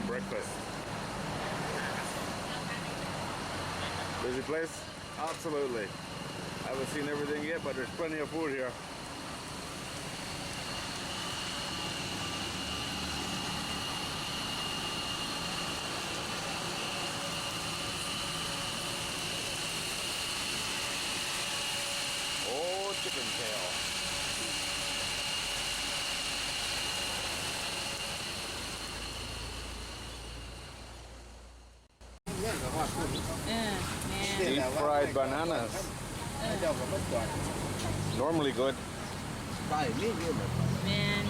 have breakfast. Busy place? Absolutely. I haven't seen everything yet, but there's plenty of food here. Oh, chicken tail. Deep fried bananas. Normally good, Man.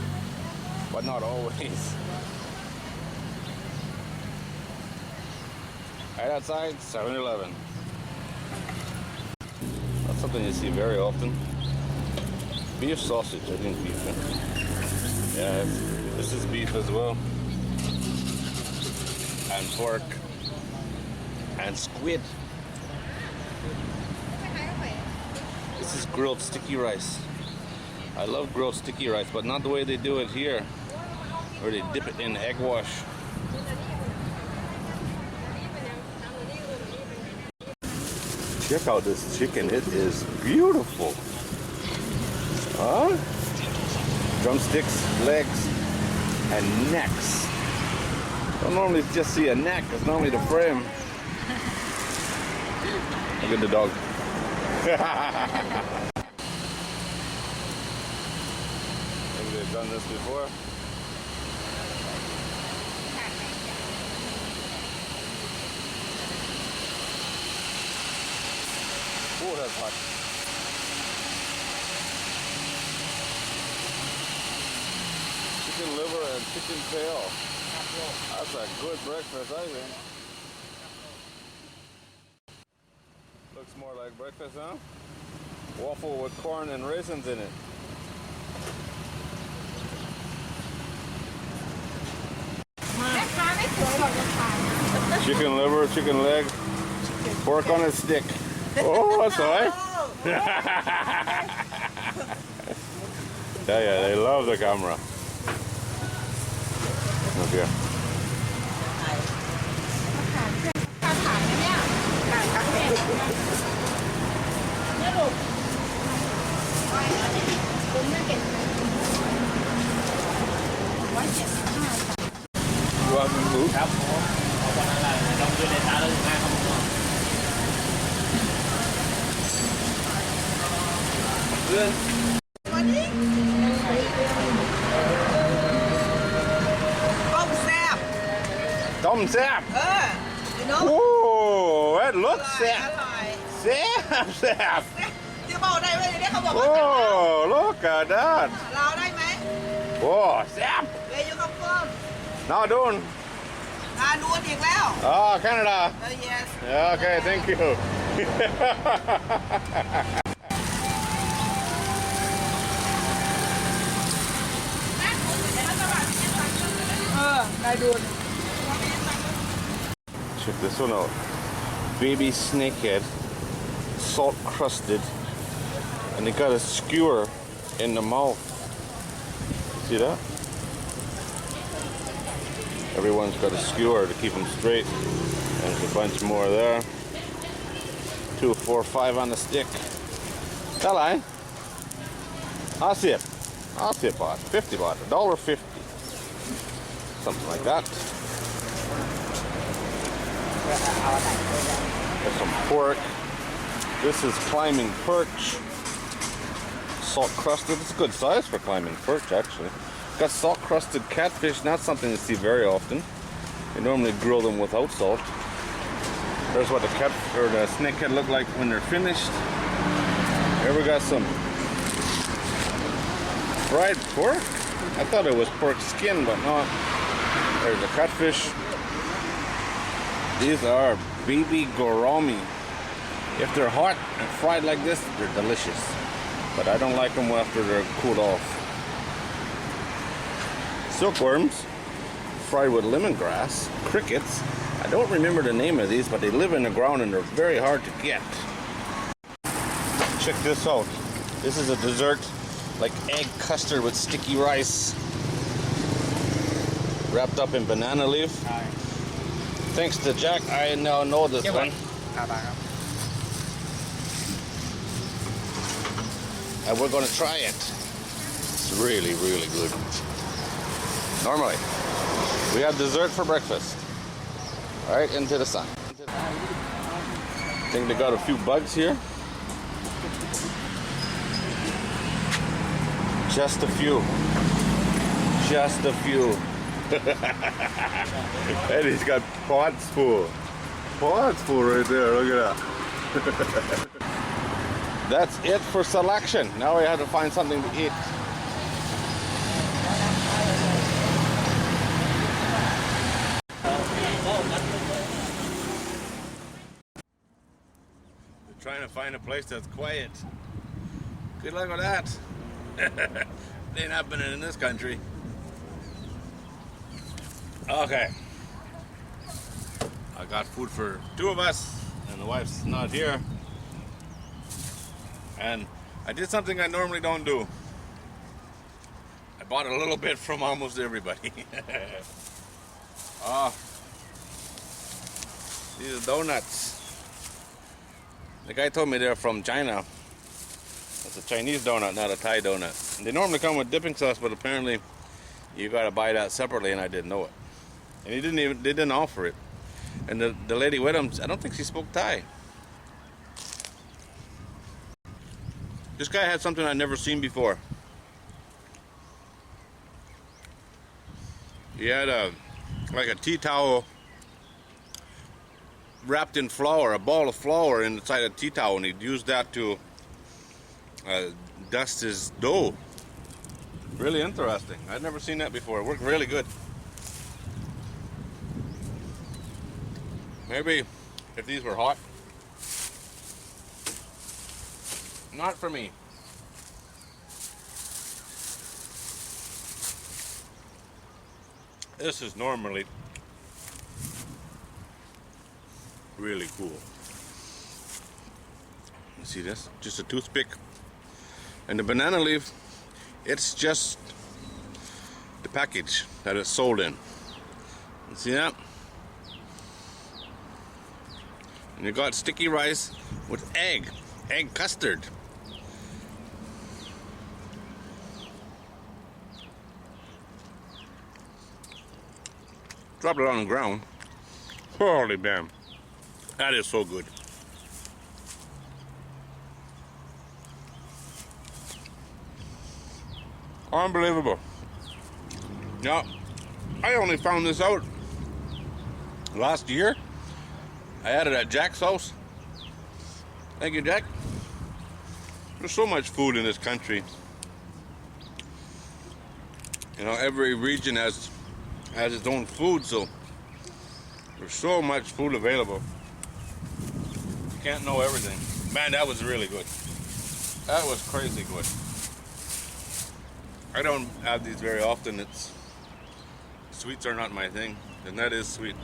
but not always. Right outside 7-Eleven. That's something you see very often. Beef sausage, I think beef. Yeah, this is beef as well. And pork. And squid. This is grilled sticky rice. I love grilled sticky rice, but not the way they do it here, where they dip it in egg wash. Check out this chicken, it is beautiful. Huh? Drumsticks, legs, and necks. Don't normally just see a neck, it's normally the frame. Look at the dog. Maybe they've done this before. Oh, that's hot. Chicken liver and chicken tail. That's a good breakfast, I think. Looks more like breakfast, huh? Waffle with corn and raisins in it. Chicken liver, chicken leg, pork on a stick. Oh, that's all right. Tell ya, they love the camera. Look here. You want some food? ครับผมขอบคุณอะไรลองดูในตาเลยง่ายครับผมเพื่อน วันนี้ต้มแซ่บ Tom Sap. พี่น้อง Oh, that อ looks ร่อย Sap. อร่อย Sap. จะบอกได้ไหมเนี่ยเขาบอกว่า Oh, look at that. เราได้ไหม Oh, Sap. เวยูคัมเฟิร์ม Now doing. ดูอีกแล้ว Oh, Canada. yes Okay, thank you. ได้ดู Check this one out. Baby snakehead, salt crusted, and they got a skewer in the mouth. See that? Everyone's got a skewer to keep them straight. There's a bunch more there. 2, 4, 5 on the stick. Hello. I'll sip baht, 50 baht, $1.50. Something like that. There's some pork. This is climbing perch. Salt crusted. It's a good size for climbing perch, actually. Got salt crusted catfish, not something you see very often. They normally grill them without salt. There's what the cat or the snakehead look like when they're finished. Here we got some fried pork. I thought it was pork skin, but not. There's the catfish. These are baby gourami. If they're hot and fried like this, they're delicious. But I don't like them after they're cooled off. Silkworms, fried with lemongrass, crickets. I don't remember the name of these, but they live in the ground and they're very hard to get. Check this out. This is a dessert like egg custard with sticky rice. wrapped up in banana leaf. ใช่ Thanks to Jack, I now know this เก็บไว้ one. ครับครับ And we're gonna try it. It's really, really good. Normally, we have dessert for breakfast. Right into the sun. I think they got a few bugs here. Just a few. Just a few. And he's got pots full. Pots full right there. Look at that. That's it for selection. Now we have to find something to eat. We're trying to find a place that's quiet. Good luck with that. It ain't happening in this country. Okay. I got food for two of us, and the wife's not here. And I did something I normally don't do. I bought a little bit from almost everybody. These are donuts. The guy told me they're from China. It's a Chinese donut, not a Thai donut. And they normally come with dipping sauce, but apparently you gotta buy that separately, and I didn't know it. And they didn't offer it. And the lady with him, I don't think she spoke Thai. This guy had something I'd never seen before. He had like a tea towel wrapped in flour, a ball of flour inside a tea towel, and he'd use that to dust his dough. Really interesting. I'd never seen that before. It worked really good. Maybe if these were hot. Not for me. This is normally really cool. You see this? Just a toothpick. And the banana leaf, it's just the package that it's sold in. You see that? And you got sticky rice with egg custard. Drop it on the ground. Holy damn. That is so good. Unbelievable. Now, I only found this out last year. I had it at Jack's house. Thank you, Jack. There's so much food in this country. You know, every region has its own food, so there's so much food available. You can't know everything. Man, that was really good. That was crazy good. I don't have these very often. Sweets are not my thing, and that is sweet.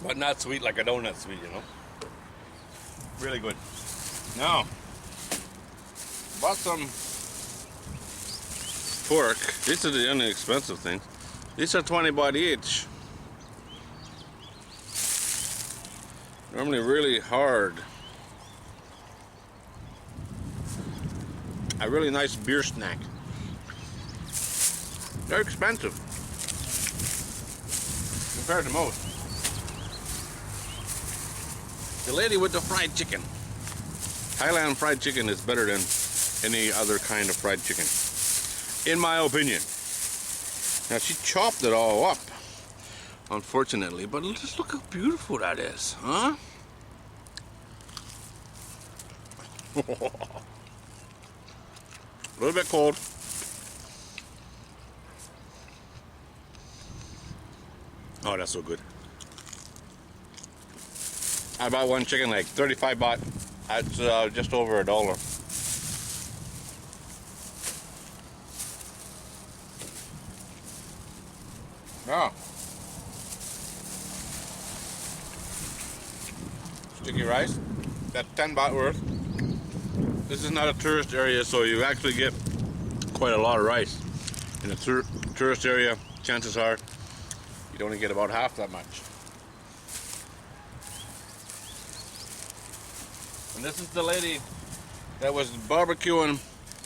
But not sweet like a donut sweet, you know. Really good. Now, bought some pork. These are the only expensive things. These are 20 baht each. Normally really hard. A really nice beer snack. They're expensive compared to most. The lady with the fried chicken. Thailand fried chicken is better than any other kind of fried chicken, in my opinion. Now, she chopped it all up, unfortunately, but just look how beautiful that is, huh? A little bit cold. Oh, that's so good. I bought one chicken like 35 baht. That's just over $1. Oh. Sticky rice. That's 10 baht worth. This is not a tourist area, so you actually get quite a lot of rice. In a tourist area, chances are you'd only get about half that much. And this is the lady that was barbecuing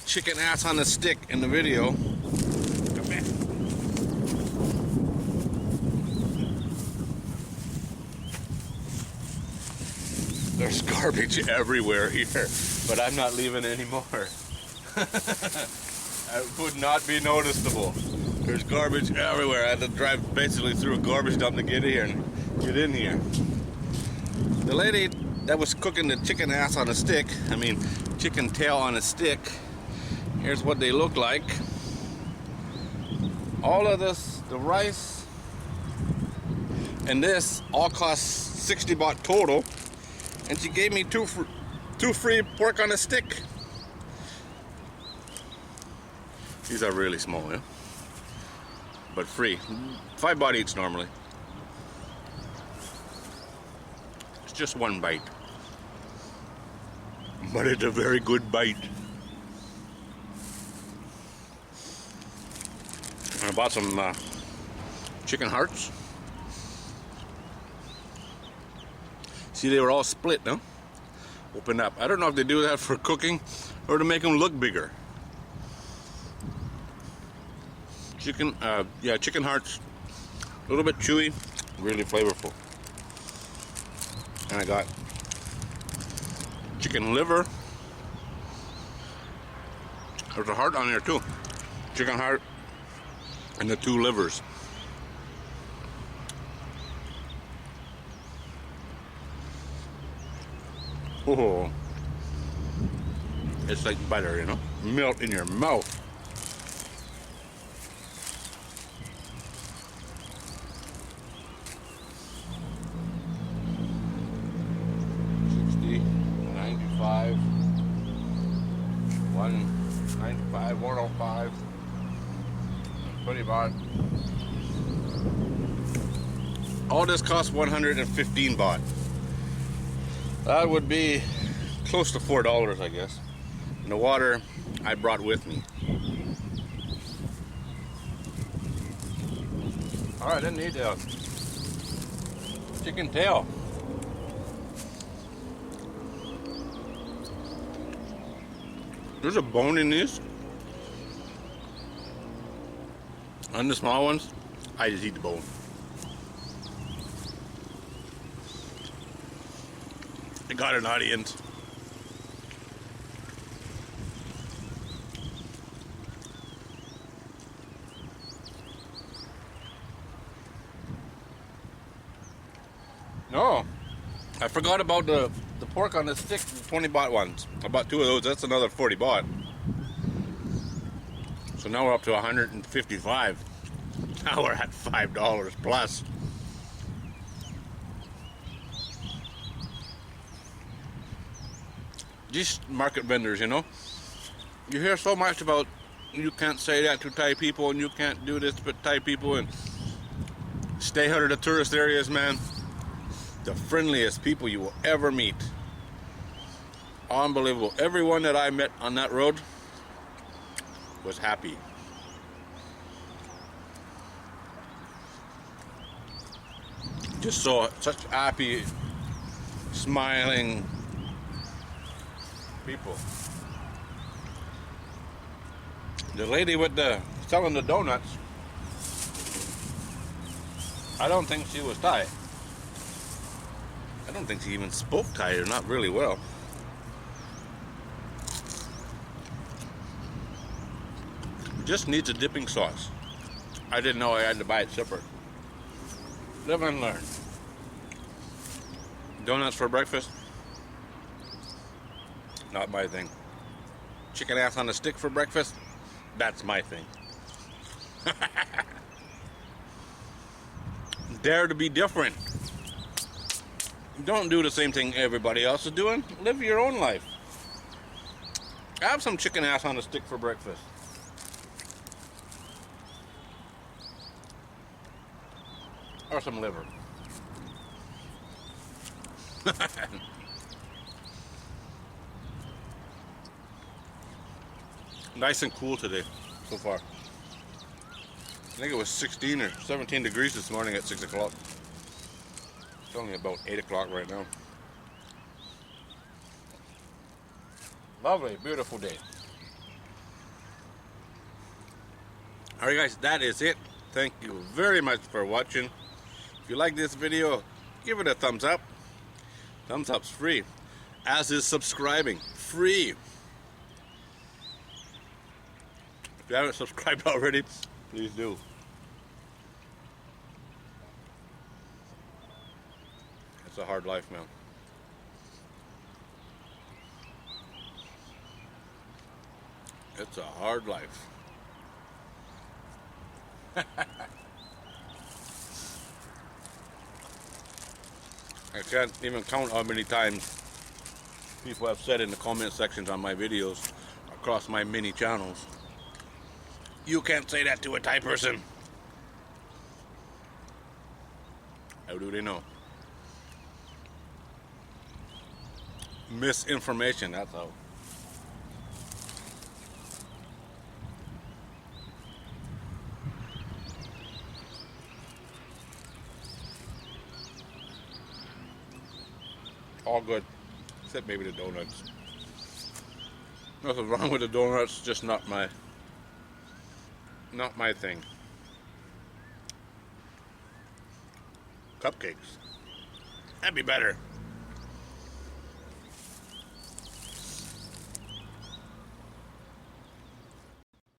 chicken ass on a stick in the video. Come here. There's garbage everywhere here, but I'm not leaving anymore. It would not be noticeable. There's garbage everywhere. I had to drive basically through a garbage dump to get here and get in here. The lady that was cooking the chicken ass on a stick, I mean chicken tail on a stick, here's what they look like. All of this, the rice and this all cost 60 baht total, and she gave me two free pork on a stick. These are really small, yeah? But free. 5 baht each normally. It's just one bite. But it's a very good bite. I bought some chicken hearts. See, they were all split, no? Open up. I don't know if they do that for cooking or to make them look bigger. Chicken, yeah, chicken hearts. A little bit chewy, really flavorful. And I got chicken liver. There's a heart on there too. Chicken heart and the 2 livers. Oh, it's like butter, you know, melt in your mouth. $95, $195, $105, 20 baht. All this costs 115 baht. That would be close to $4, I guess. And the water I brought with me. All right, I didn't need a chicken tail. There's a bone in this. On the small ones, I just eat the bone. I got an audience. No, I forgot about the pork on the stick, the 20 baht ones. I bought 2 of those, that's another 40 baht. So now we're up to 155. Now we're at $5 plus. These market vendors, you know, you hear so much about you can't say that to Thai people and you can't do this to Thai people, and stay out of the tourist areas, man. The friendliest people you will ever meet. Unbelievable. Everyone that I met on that road was happy. Just saw such happy, smiling people. The lady with the selling the donuts, I don't think she was Thai. I don't think she even spoke Thai, or not really well. Just needs a dipping sauce. I didn't know I had to buy it separate. Live and learn. Donuts for breakfast? Not my thing. Chicken ass on a stick for breakfast? That's my thing. Dare to be different. Don't do the same thing everybody else is doing. Live your own life. Have some chicken ass on a stick for breakfast. Or some liver. Nice and cool today so far. I think it was 16 or 17 degrees this morning at 6 o'clock. It's only about 8 o'clock right now. Lovely, beautiful day. Alright guys, that is it. Thank you very much for watching. If you like this video, give it a thumbs up. Thumbs up's free. As is subscribing. Free. If you haven't subscribed already, please do. It's a hard life, man. It's a hard life. I can't even count how many times people have said in the comment sections on my videos across my many channels, "You can't say that to a Thai person." How do they know? Misinformation, that's how. All good, except maybe the donuts. Nothing wrong with the donuts, just not my thing. Cupcakes, that'd be better.